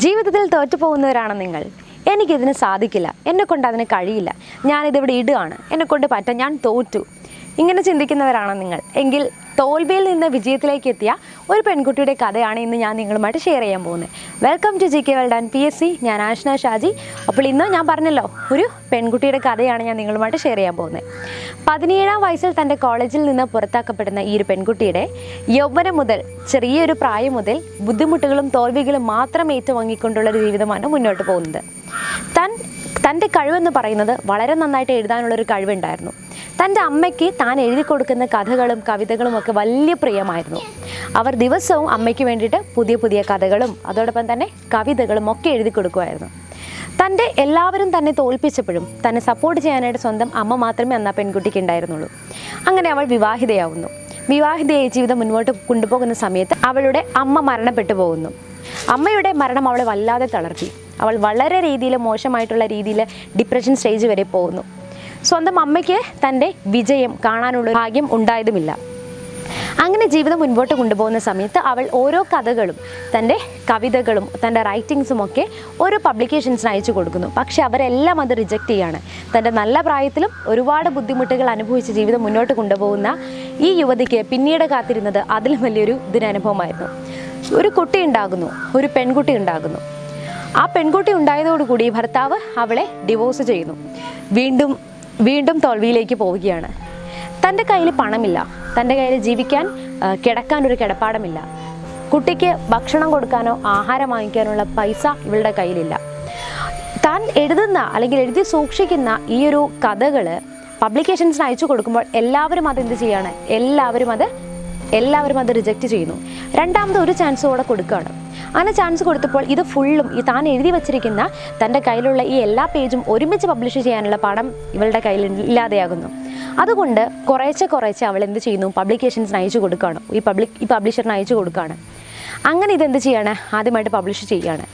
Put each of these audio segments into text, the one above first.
ജീവിതത്തിൽ തോറ്റുപോകുന്നവരാണ് നിങ്ങൾ. എനിക്കിതിന് സാധിക്കില്ല, എന്നെക്കൊണ്ട് അതിന് കഴിയില്ല, ഞാനിതിവിടെ ഇടുകയാണ്, എന്നെക്കൊണ്ട് പറ്റാം, ഞാൻ തോറ്റു, ഇങ്ങനെ ചിന്തിക്കുന്നവരാണ് നിങ്ങൾ. എങ്കിൽ തോൽവിയിൽ നിന്ന് വിജയത്തിലേക്ക് എത്തിയ ഒരു പെൺകുട്ടിയുടെ കഥയാണ് ഇന്ന് ഞാൻ നിങ്ങളുമായിട്ട് ഷെയർ ചെയ്യാൻ പോകുന്നത്. Welcome to GK world and PSC. ഞാൻ ആഷ്ന ഷാജി. അപ്പോൾ ഇന്ന് ഞാൻ പറഞ്ഞല്ലോ, ഒരു പെൺകുട്ടിയുടെ കഥയാണ് ഞാൻ നിങ്ങളുമായിട്ട് ഷെയർ ചെയ്യാൻ പോകുന്നത്. 17-ാം വയസ്സിൽ തൻ്റെ കോളേജിൽ നിന്ന് പുറത്താക്കപ്പെടുന്ന ഈ ഒരു പെൺകുട്ടിയുടെ യൗവനം മുതൽ, ചെറിയൊരു പ്രായം മുതൽ ബുദ്ധിമുട്ടുകളും തോൽവികളും മാത്രം ഏറ്റുവാങ്ങിക്കൊണ്ടുള്ളൊരു ജീവിതമാണ് മുന്നോട്ട് പോകുന്നത്. തൻ്റെ കഴിവെന്ന് പറയുന്നത് വളരെ നന്നായിട്ട് എഴുതാനുള്ളൊരു കഴിവുണ്ടായിരുന്നു. തൻ്റെ അമ്മയ്ക്ക് താൻ എഴുതി കൊടുക്കുന്ന കഥകളും കവിതകളും ഒക്കെ വലിയ പ്രിയമായിരുന്നു. അവർ ദിവസവും അമ്മയ്ക്ക് വേണ്ടിയിട്ട് പുതിയ പുതിയ കഥകളും അതോടൊപ്പം തന്നെ കവിതകളും ഒക്കെ എഴുതി കൊടുക്കുമായിരുന്നു. എല്ലാവരും തന്നെ തോൽപ്പിച്ചപ്പോഴും തന്നെ സപ്പോർട്ട് ചെയ്യാനായിട്ട് സ്വന്തം അമ്മ മാത്രമേ അന്ന് ആ പെൺകുട്ടിക്ക് ഉണ്ടായിരുന്നുള്ളൂ. അങ്ങനെ അവൾ വിവാഹിതയാവുന്നു. വിവാഹിതയായി ജീവിതം മുന്നോട്ട് കൊണ്ടുപോകുന്ന സമയത്ത് അവളുടെ അമ്മ മരണപ്പെട്ടു പോകുന്നു. അമ്മയുടെ മരണം അവളെ വല്ലാതെ തളർത്തി. അവൾ വളരെ മോശമായിട്ടുള്ള രീതിയിൽ ഡിപ്രഷൻ സ്റ്റേജ് വരെ പോകുന്നു. സ്വന്തം അമ്മയ്ക്ക് തൻ്റെ വിജയം കാണാനുള്ള ഭാഗ്യം ഉണ്ടായതുമില്ല. അങ്ങനെ ജീവിതം മുൻപോട്ട് കൊണ്ടുപോകുന്ന സമയത്ത് അവൾ ഓരോ കഥകളും തൻ്റെ കവിതകളും തൻ്റെ റൈറ്റിങ്സും ഒക്കെ ഓരോ പബ്ലിക്കേഷൻസിന് അയച്ചു കൊടുക്കുന്നു. പക്ഷേ അവരെല്ലാം അത് റിജക്റ്റ് ചെയ്യാണ്. തൻ്റെ നല്ല പ്രായത്തിലും ഒരുപാട് ബുദ്ധിമുട്ടുകൾ അനുഭവിച്ച് ജീവിതം മുന്നോട്ട് കൊണ്ടുപോകുന്ന ഈ യുവതിക്ക് പിന്നീട് കാത്തിരുന്നത് അതിലും വലിയൊരു ദുരനുഭവമായിരുന്നു. ഒരു കുട്ടി ഉണ്ടാകുന്നു, ഒരു പെൺകുട്ടി ഉണ്ടാകുന്നു. ആ പെൺകുട്ടി ഉണ്ടായതോടുകൂടി ഭർത്താവ് അവളെ ഡിവോഴ്സ് ചെയ്യുന്നു. വീണ്ടും തോൽവിയിലേക്ക് പോവുകയാണ്. തൻ്റെ കയ്യിൽ പണമില്ല, തൻ്റെ കയ്യിൽ ജീവിക്കാൻ കിടക്കാനൊരു കിടപ്പാടമില്ല, കുട്ടിക്ക് ഭക്ഷണം കൊടുക്കാനോ ആഹാരം വാങ്ങിക്കാനുള്ള പൈസ ഇവളുടെ കയ്യിലില്ല. താൻ എഴുതുന്ന അല്ലെങ്കിൽ എഴുതി സൂക്ഷിക്കുന്ന ഈ ഒരു കഥകൾ പബ്ലിക്കേഷൻസിന് അയച്ചു കൊടുക്കുമ്പോൾ എല്ലാവരും അതെന്ത് ചെയ്യാണ്? എല്ലാവരും അത് റിജക്റ്റ് ചെയ്യുന്നു. രണ്ടാമത് ഒരു ചാൻസ് കൂടെ കൊടുക്കുകയാണ്. അങ്ങനെ ചാൻസ് കൊടുത്തപ്പോൾ ഇത് ഫുള്ളും താൻ എഴുതി വച്ചിരിക്കുന്ന തൻ്റെ കയ്യിലുള്ള ഈ എല്ലാ പേജും ഒരുമിച്ച് പബ്ലിഷ് ചെയ്യാനുള്ള പണം ഇവളുടെ കയ്യിൽ ഇല്ലാതെയാകുന്നു. അതുകൊണ്ട് കുറേശ്ശെ അവൾ എന്ത് ചെയ്യുന്നു? പബ്ലിക്കേഷൻസിന് അയച്ചു കൊടുക്കുകയാണ്, ഈ പബ്ലിഷറിന് അയച്ചു കൊടുക്കുകയാണ്. അങ്ങനെ ഇതെന്ത് ചെയ്യാണ്? ആദ്യമായിട്ട് പബ്ലിഷ് ചെയ്യുകയാണ്.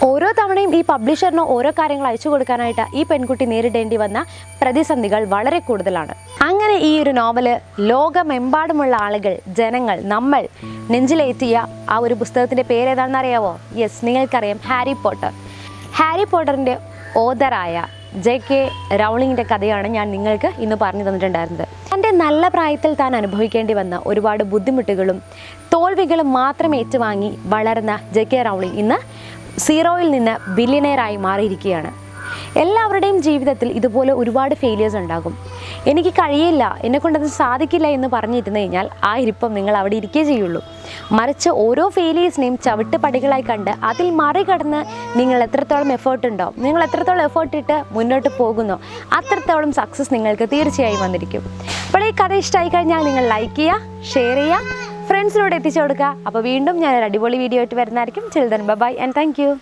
ഓരോ തവണയും ഈ പബ്ലിഷറിന് ഓരോ കാര്യങ്ങൾ അയച്ചു കൊടുക്കാനായിട്ട് ഈ പെൺകുട്ടി നേരിടേണ്ടി വന്ന പ്രതിസന്ധികൾ വളരെ കൂടുതലാണ്. അങ്ങനെ ഈ ഒരു നോവല് ലോകമെമ്പാടുമുള്ള ആളുകൾ, ജനങ്ങൾ, നമ്മൾ നെഞ്ചിലേറ്റിയ ആ ഒരു പുസ്തകത്തിൻ്റെ പേരേതാണെന്ന് അറിയാവോ? യെസ്, നിങ്ങൾക്കറിയാം, ഹാരി പോട്ടറിൻ്റെ ഓതറായ JK റൗളിങ്ങിൻ്റെ കഥയാണ് ഞാൻ നിങ്ങൾക്ക് ഇന്ന് പറഞ്ഞു തന്നിട്ടുണ്ടായിരുന്നത്. തൻ്റെ നല്ല പ്രായത്തിൽ താൻ അനുഭവിക്കേണ്ടി വന്ന ഒരുപാട് ബുദ്ധിമുട്ടുകളും തോൽവികളും മാത്രം ഏറ്റുവാങ്ങി വളർന്ന JK റൗളിങ് ഇന്ന് 0-ൽ നിന്ന് ബില്യനെയറായി മാറിയിരിക്കുകയാണ്. എല്ലാവരുടെയും ജീവിതത്തിൽ ഇതുപോലെ ഒരുപാട് ഫെയിലിയേഴ്സ് ഉണ്ടാകും. എനിക്ക് കഴിയില്ല, എന്നെക്കൊണ്ടത് സാധിക്കില്ല എന്ന് പറഞ്ഞിരുന്നു കഴിഞ്ഞാൽ ആ ഇരിപ്പം നിങ്ങൾ അവിടെ ഇരിക്കേ ചെയ്യുള്ളൂ. മറിച്ച് ഓരോ ഫെയിലിയേഴ്സിനെയും ചവിട്ടുപടികളായി കണ്ട് അതിൽ മറികടന്ന് നിങ്ങൾ എത്രത്തോളം എഫേർട്ടുണ്ടോ, നിങ്ങൾ എത്രത്തോളം എഫേർട്ട് ഇട്ട് മുന്നോട്ട് പോകുന്നോ അത്രത്തോളം സക്സസ് നിങ്ങൾക്ക് തീർച്ചയായും വന്നിരിക്കും. അപ്പോൾ ഈ കഥ ഇഷ്ടമായി കഴിഞ്ഞാൽ നിങ്ങൾ ലൈക്ക് ചെയ്യുക, ഷെയർ ചെയ്യുക, ഫ്രണ്ട്സിനോട് എത്തിച്ചു കൊടുക്കുക. അപ്പോൾ വീണ്ടും ഞാനൊരു അടിപൊളി വീഡിയോ ആയിട്ട് വരുന്നതായിരിക്കും. Children bye and thank U.